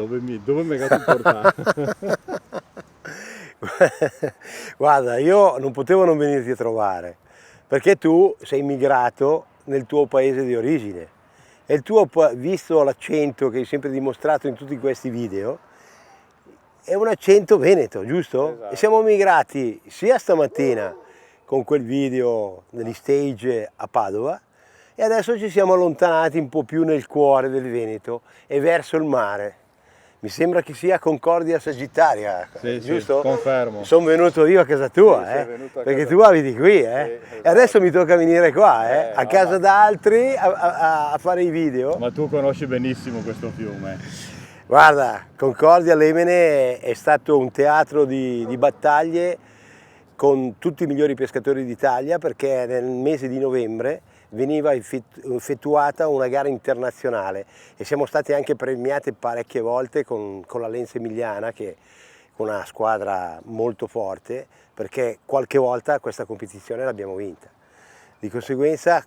dove mi hai fatto portare? Guarda, io non potevo non venirti a trovare, perché tu sei immigrato nel tuo paese di origine e visto l'accento che hai sempre dimostrato in tutti questi video, è un accento veneto, giusto? Esatto. E siamo migrati sia stamattina con quel video degli stage a Padova e adesso ci siamo allontanati un po' più nel cuore del Veneto e verso il mare. Mi sembra che sia Concordia Sagittaria, Sì, giusto? sì, confermo. Sono venuto io a casa tua, Sì, sei venuto a perché casa tu abiti qui, Sì, E esatto. adesso mi tocca venire qua, a no, casa ma- d'altri a fare i video. Ma tu conosci benissimo questo fiume. Guarda, Concordia Lemene è stato un teatro di battaglie con tutti i migliori pescatori d'Italia, perché nel mese di novembre veniva effettuata una gara internazionale e siamo stati anche premiati parecchie volte con la Lenza Emiliana, che è una squadra molto forte, perché qualche volta questa competizione l'abbiamo vinta. Di conseguenza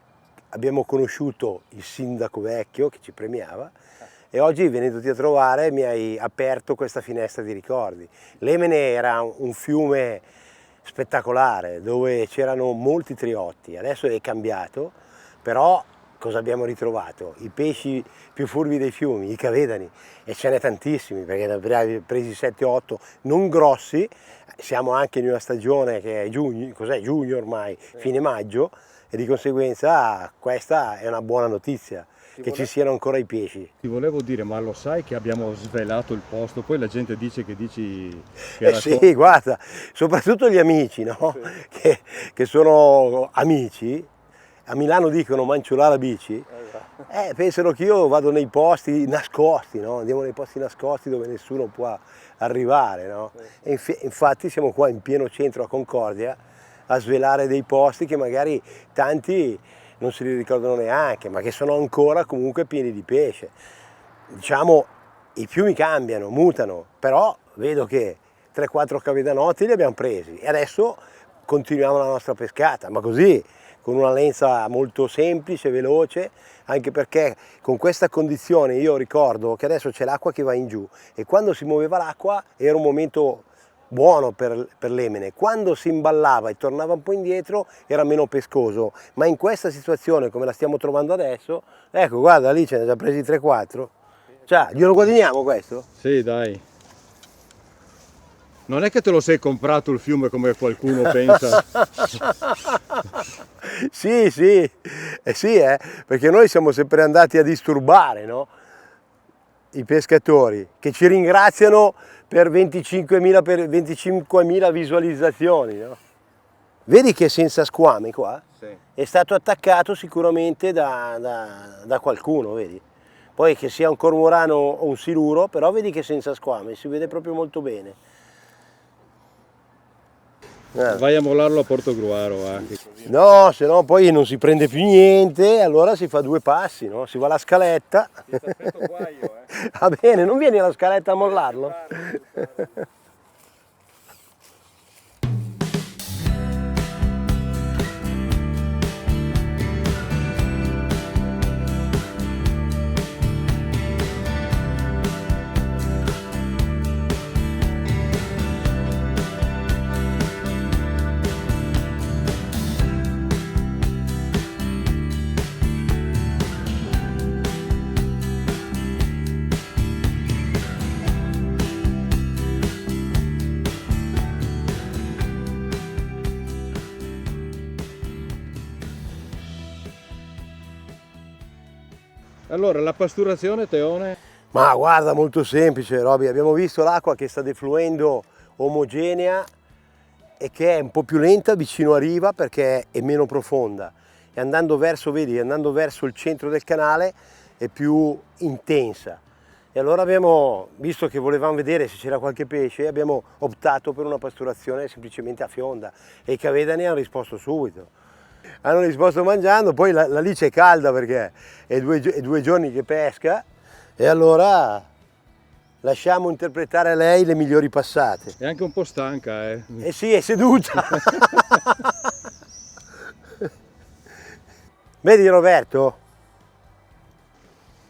abbiamo conosciuto il sindaco vecchio che ci premiava e oggi, venendoti a trovare, mi hai aperto questa finestra di ricordi. Lemene era un fiume spettacolare dove c'erano molti triotti, adesso è cambiato, però cosa abbiamo ritrovato? I pesci più furbi dei fiumi, i cavedani, e ce n'è tantissimi, perché ne abbiamo presi 7-8, non grossi. Siamo anche in una stagione che è giugno, cos'è? Giugno ormai, fine maggio, e di conseguenza questa è una buona notizia, che ci siano ancora i pesci. Ti volevo dire, ma lo sai che abbiamo svelato il posto? Poi la gente dice che dici che Sì, guarda, soprattutto gli amici, no? Che sono amici, a Milano dicono manciolare la bici, pensano che io vado nei posti nascosti, no? Andiamo nei posti nascosti dove nessuno può arrivare, no? E infatti siamo qua in pieno centro a Concordia a svelare dei posti che magari tanti non se li ricordano neanche, ma che sono ancora comunque pieni di pesce. Diciamo, i fiumi cambiano, mutano, però vedo che 3-4 cavedanotti li abbiamo presi e adesso continuiamo la nostra pescata, ma così, con una lenza molto semplice, veloce, anche perché con questa condizione io ricordo che adesso c'è l'acqua che va in giù e quando si muoveva l'acqua era un momento buono per Lemene, quando si imballava e tornava un po' indietro era meno pescoso, ma in questa situazione come la stiamo trovando adesso, ecco guarda lì ce ne ha già presi 3-4, cioè glielo guadagniamo questo? Sì, dai. Non è che te lo sei comprato il fiume come qualcuno pensa. Sì, perché noi siamo sempre andati a disturbare, no? I pescatori che ci ringraziano per 25.000 visualizzazioni, no? Vedi che senza squame qua? Sì. È stato attaccato sicuramente da qualcuno, vedi? Poi che sia un cormorano o un siluro, però vedi che senza squame, si vede proprio molto bene. Vai a mollarlo a Portogruaro anche. No, se no poi non si prende più niente, allora si fa 2 passi, no? Si va alla scaletta. Ti aspetto qua io, Va bene, non vieni alla scaletta a mollarlo? Allora, la pasturazione, Teone? Ma guarda, molto semplice, Roby. Abbiamo visto l'acqua che sta defluendo omogenea e che è un po' più lenta vicino a riva perché è meno profonda. E andando verso, vedi, andando verso il centro del canale è più intensa. E allora abbiamo, visto che volevamo vedere se c'era qualche pesce, abbiamo optato per una pasturazione semplicemente a fionda. E i cavedani hanno risposto subito. Hanno risposto mangiando, poi la lice è calda perché è 2 giorni che pesca e allora lasciamo interpretare a lei le migliori passate. È anche un po' stanca, eh? Eh sì, è seduta. Vedi Roberto?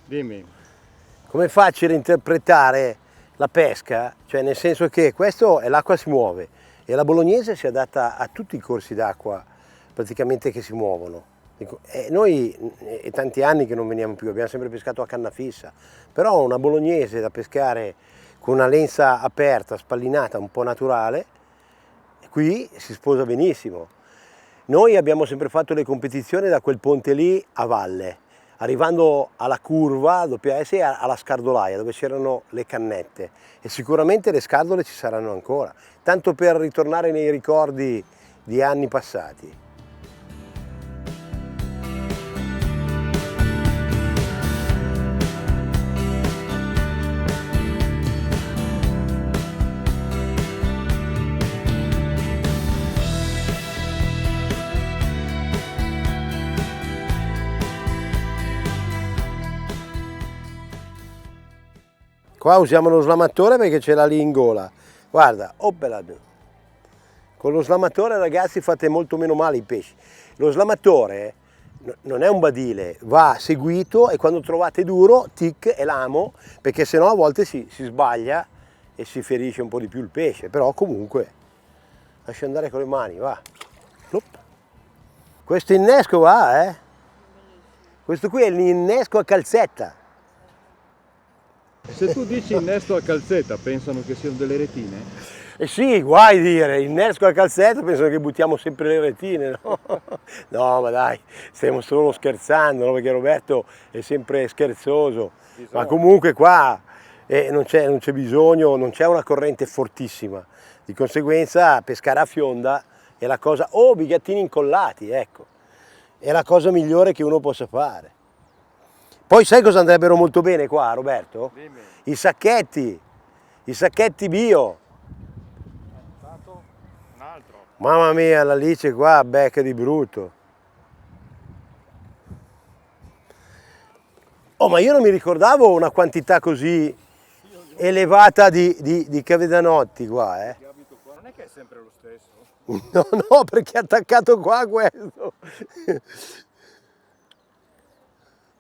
Dimmi. come facile interpretare la pesca, cioè nel senso che questo è l'acqua si muove e la bolognese si adatta a tutti i corsi d'acqua praticamente che si muovono. E noi è tanti anni che non veniamo più, abbiamo sempre pescato a canna fissa, però una bolognese da pescare con una lenza aperta, spallinata, un po' naturale, qui si sposa benissimo. Noi abbiamo sempre fatto le competizioni da quel ponte lì a valle, arrivando alla curva WS e alla scardolaia dove c'erano le cannette, e sicuramente le scardole ci saranno ancora, tanto per ritornare nei ricordi di anni passati. Qua usiamo lo slamatore perché ce l'ha lì in gola. Guarda, oppela. Con lo slamatore, ragazzi, fate molto meno male i pesci. Lo slamatore non è un badile, va seguito e quando trovate duro, tic, e l'amo, perché sennò a volte si sbaglia e si ferisce un po' di più il pesce. Però comunque, lascia andare con le mani, va. Questo innesco va, eh? Questo qui è l'innesco a calzetta. Se tu dici innesto a calzetta, pensano che siano delle retine? Eh sì, guai dire, innesco a calzetta, pensano che buttiamo sempre le retine, no? No, ma dai, stiamo solo scherzando, no? Perché Roberto è sempre scherzoso. Ma comunque qua non c'è bisogno, non c'è una corrente fortissima. Di conseguenza pescare a fionda è la cosa... Oh, bigattini incollati, ecco. È la cosa migliore che uno possa fare. Poi sai cosa andrebbero molto bene qua, Roberto? Dimmi. I sacchetti bio. Un altro. Mamma mia, l'Alice qua becca di brutto. Oh, ma io non mi ricordavo una quantità così elevata di cavedanotti qua, eh. Non è che è sempre lo stesso. No, no, perché è attaccato qua questo.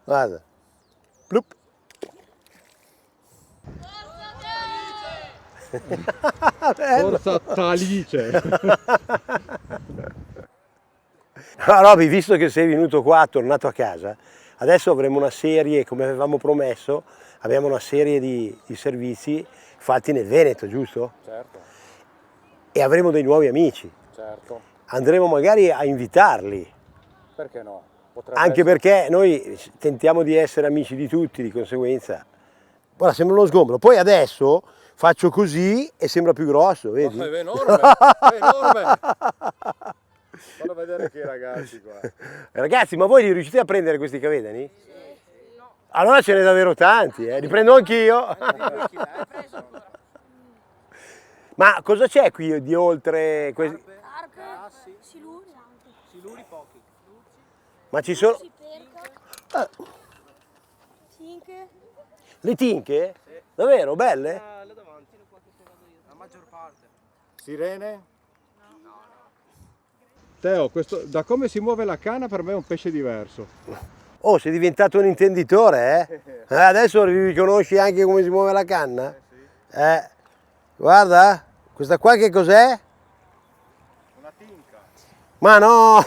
Guarda. Plup. Forza Talice. No, Roby, visto che sei venuto qua, tornato a casa, adesso avremo una serie, come avevamo promesso, abbiamo una serie di servizi fatti nel Veneto, giusto? Certo, E avremo dei nuovi amici. certo. Andremo magari a invitarli, Perché no? Potrebbe anche perché noi tentiamo di essere amici di tutti, di conseguenza. Guarda, sembra uno sgombro. Poi adesso faccio così e sembra più grosso, vedi? È enorme, è enorme. Fallo vedere che ragazzi qua. Ragazzi, ma voi li riuscite a prendere questi cavedani? Sì. No. Allora ce n'è davvero tanti, li prendo anch'io. Ma cosa c'è qui di oltre questi? Carpe, siluri pochi. Ma ci sono... Tinche. Le tinche? Sì. Davvero? Belle? Là davanti, la maggior parte. Sirene? No. Teo, da come si muove la canna per me è un pesce diverso. Oh, sei diventato un intenditore, eh? Adesso riconosci anche come si muove la canna? Sì. Guarda, questa qua che cos'è? Una tinca. Ma no!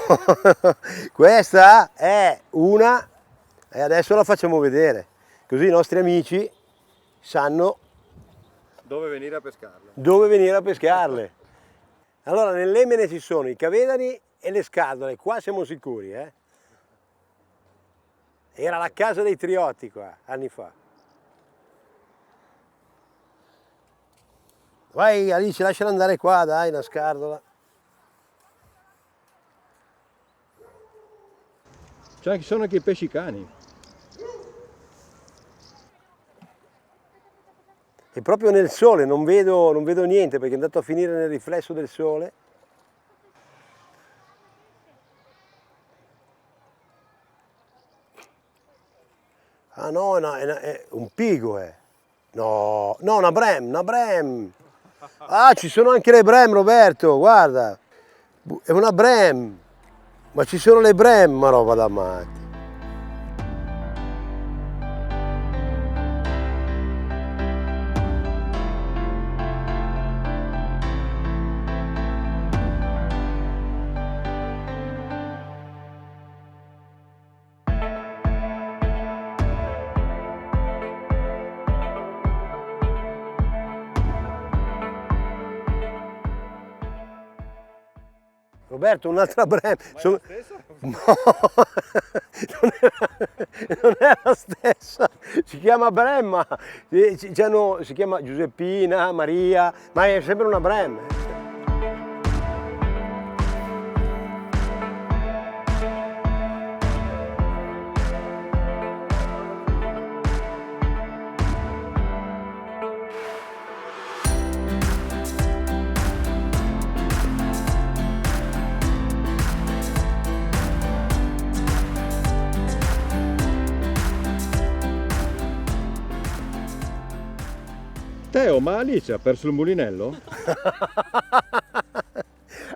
Questa è una, e adesso la facciamo vedere, così i nostri amici sanno Dove venire a pescarle. dove venire a pescarle. Allora, nell'Emene ci sono i cavedani e le scatole, qua siamo sicuri, eh? Era la casa dei Triotti qua, anni fa. Vai Alice, lasciala andare qua, dai, una scardola. Ci sono anche i pesci cani. E proprio nel sole, non vedo niente perché è andato a finire nel riflesso del sole. Ah no, è un pigo, eh. No, no, una brem. Ah, ci sono anche le brem, Roberto, guarda. È una brem. Ma ci sono le brem, ma roba da matti. Roberto, un'altra brem. Ma è la stessa? No, non è la stessa, si chiama Bremma, si chiama Giuseppina, Maria, ma è sempre una Brem. Teo, ma Alice ha perso il mulinello?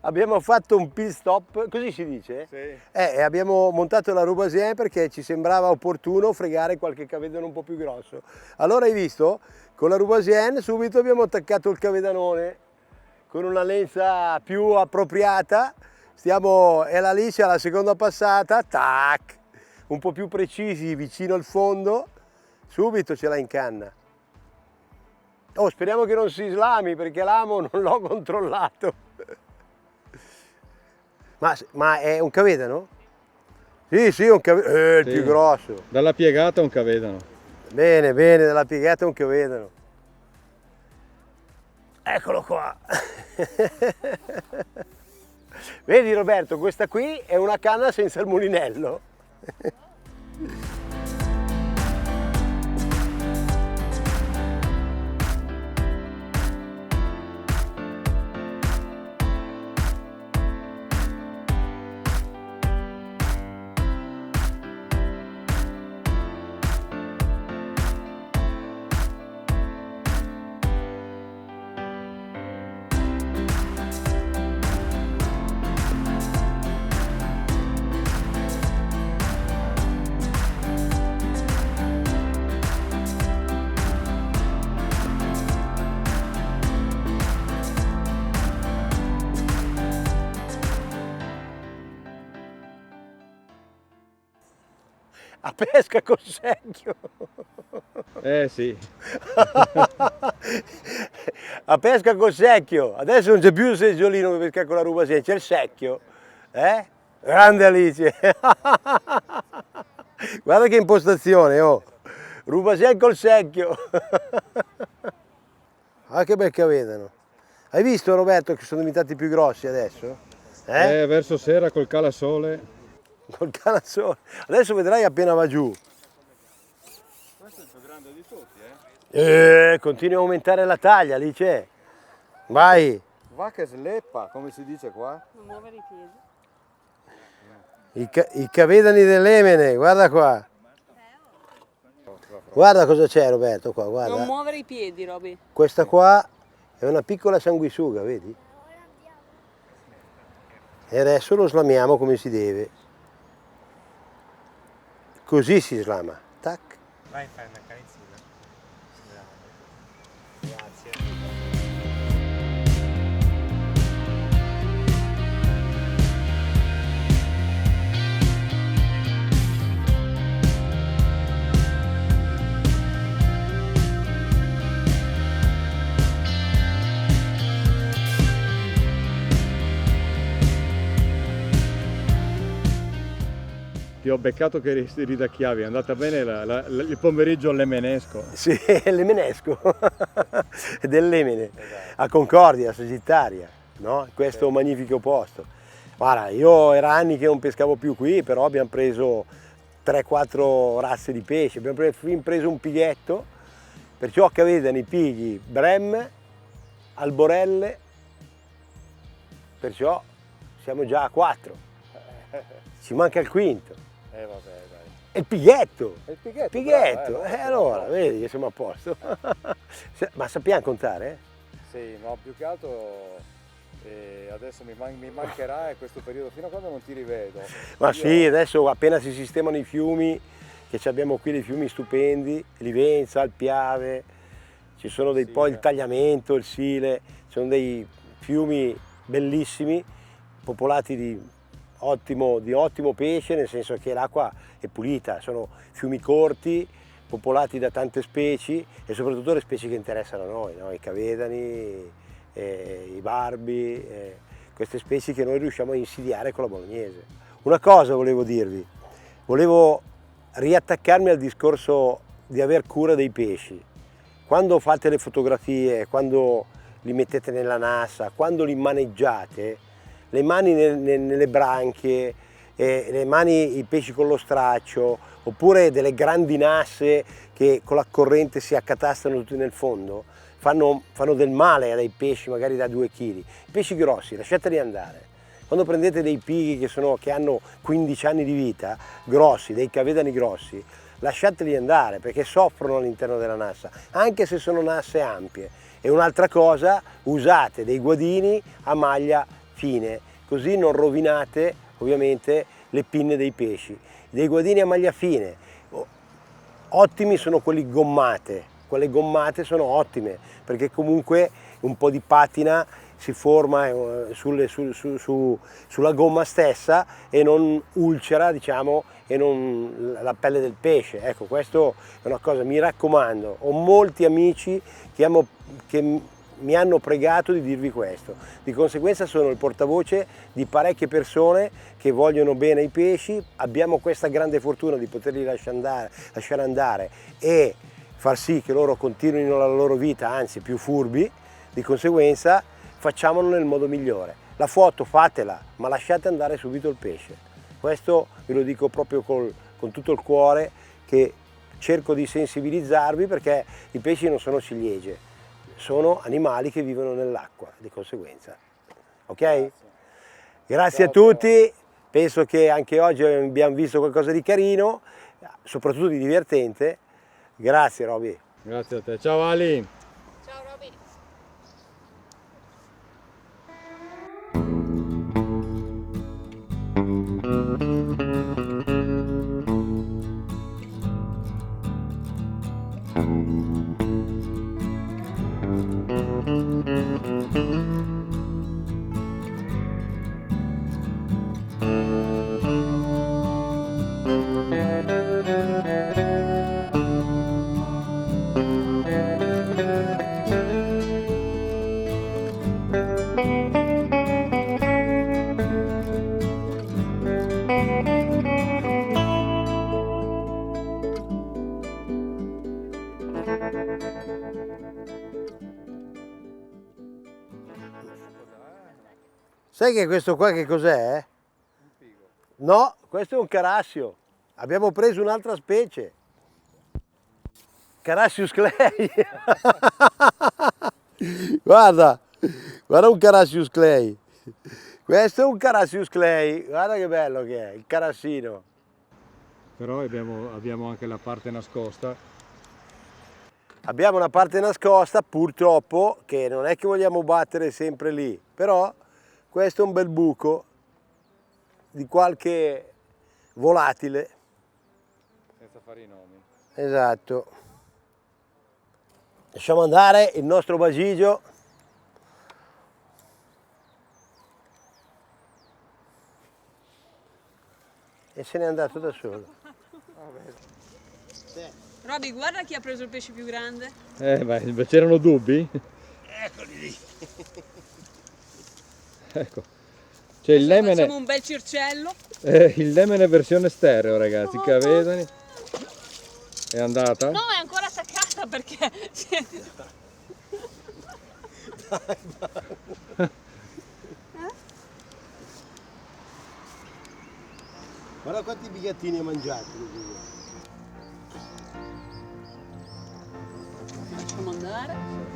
Abbiamo fatto un pit stop, così si dice? Sì. E abbiamo montato la Roubaixien perché ci sembrava opportuno fregare qualche cavedano un po' più grosso. Allora hai visto? Con la Roubaixien subito abbiamo attaccato il cavedanone con una lenza più appropriata. E la Alice alla seconda passata, tac, un po' più precisi vicino al fondo, subito ce l'ha in canna. Oh, speriamo che non si slami perché l'amo non l'ho controllato. Ma è un cavedano? Sì, sì, un cavedano. Il Sì. più grosso. Dalla piegata un cavedano. Bene, bene, dalla piegata un cavedano. Eccolo qua. Vedi Roberto, questa qui è una canna senza il mulinello. A pesca col secchio. Sì. A pesca col secchio. Adesso non c'è più il seggiolino per pescare con la Roubaixien, c'è il secchio. Grande Alice. Guarda che impostazione, oh. Roubaixien col secchio. Ah, che bel cavedano. Hai visto Roberto che sono diventati più grossi adesso? Verso sera col calasole. Col canasole. Adesso vedrai appena va giù. Questo è il più grande di tutti, Continua a aumentare la taglia, lì c'è. Vai. Va che sleppa, come si dice qua. Non muovere i piedi. I cavedani dell'Emene, guarda qua. Guarda cosa c'è Roberto qua, guarda. Non muovere i piedi, Roby. Questa qua è una piccola sanguisuga, vedi? E adesso lo slamiamo come si deve. Così si slama. Tac. Vai, fai una carezzina. Grazie. Ti ho beccato che ridacchiavi, è andata bene il pomeriggio all'Emenesco. Sì, l'Emenesco. Dell'Emene. A Concordia, a Sagittaria, no? Questo magnifico posto. Guarda, io era anni che non pescavo più qui, però abbiamo preso 3-4 razze di pesce, abbiamo preso un pighetto, perciò cavedano pighi, brem, alborelle, perciò siamo già a 4. Ci manca il quinto. Vabbè, dai. E il pighetto! E il pighetto? Pighetto! Bravo, Allora, vedi che siamo a posto. Ma sappiamo contare? Sì, no, più che altro adesso mi mancherà questo periodo fino a quando non ti rivedo. Ma sì, adesso appena si sistemano i fiumi, che abbiamo qui dei fiumi stupendi, Livenza, il Piave, ci sono poi il Tagliamento, il Sile, ci sono dei fiumi bellissimi, popolati di ottimo pesce, nel senso che l'acqua è pulita, sono fiumi corti, popolati da tante specie e soprattutto le specie che interessano a noi, no? I cavedani, i barbi, queste specie che noi riusciamo a insidiare con la bolognese. Una cosa volevo dirvi, volevo riattaccarmi al discorso di aver cura dei pesci. Quando fate le fotografie, quando li mettete nella nassa, quando li maneggiate, le mani nelle branchie, le mani, i pesci con lo straccio, oppure delle grandi nasse che con la corrente si accatastano tutti nel fondo, fanno del male a dei pesci magari da 2 kg. I pesci grossi lasciateli andare. Quando prendete dei pighi che hanno 15 anni di vita, grossi, dei cavedani grossi, lasciateli andare perché soffrono all'interno della nassa, anche se sono nasse ampie. E un'altra cosa, usate dei guadini a maglia fine, così non rovinate ovviamente le pinne dei pesci. Dei guadini a maglia fine, ottimi sono quelli gommate, quelle gommate sono ottime perché comunque un po' di patina si forma sulla gomma stessa e non ulcera, diciamo, e non la pelle del pesce. Ecco, questo è una cosa, mi raccomando, ho molti amici che mi hanno pregato di dirvi questo, di conseguenza sono il portavoce di parecchie persone che vogliono bene ai pesci, abbiamo questa grande fortuna di poterli lasciare andare e far sì che loro continuino la loro vita, anzi più furbi, di conseguenza facciamolo nel modo migliore. La foto fatela, ma lasciate andare subito il pesce. Questo ve lo dico proprio con tutto il cuore, che cerco di sensibilizzarvi perché i pesci non sono ciliegie, sono animali che vivono nell'acqua, di conseguenza. Ok? Grazie a tutti, penso che anche oggi abbiamo visto qualcosa di carino, soprattutto di divertente. Grazie Roby. Grazie a te. Ciao Ali. Ciao Roby. Sai che questo qua che cos'è? No, questo è un carassio. Abbiamo preso un'altra specie. Carassius clay. Guarda un Carassius clay. Questo è un Carassius clay. Guarda che bello che è, il carassino. Però abbiamo anche la parte nascosta. Abbiamo una parte nascosta, purtroppo, che non è che vogliamo battere sempre lì, però questo è un bel buco di qualche volatile. Senza fare i nomi. Esatto. Lasciamo andare il nostro bagigio. E se n'è andato da solo. Roby, guarda chi ha preso il pesce più grande. Beh, c'erano dubbi? Eccoli lì. Ecco. C'è il lemene. Facciamo un bel circello. Il lemene versione stereo, ragazzi, cavedani. È andata? No, è ancora attaccata perché... Guarda quanti bigliettini ha mangiato. Lasciamo andare.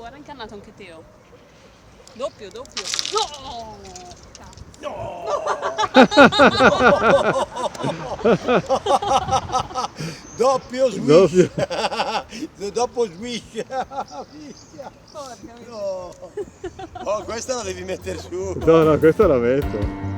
Era incannato anche Teo. Doppio, doppio. No! Doppio Doppio. Dopo swish. Porca miseria. No. Oh, questa la devi mettere su. No, no, questo la metto.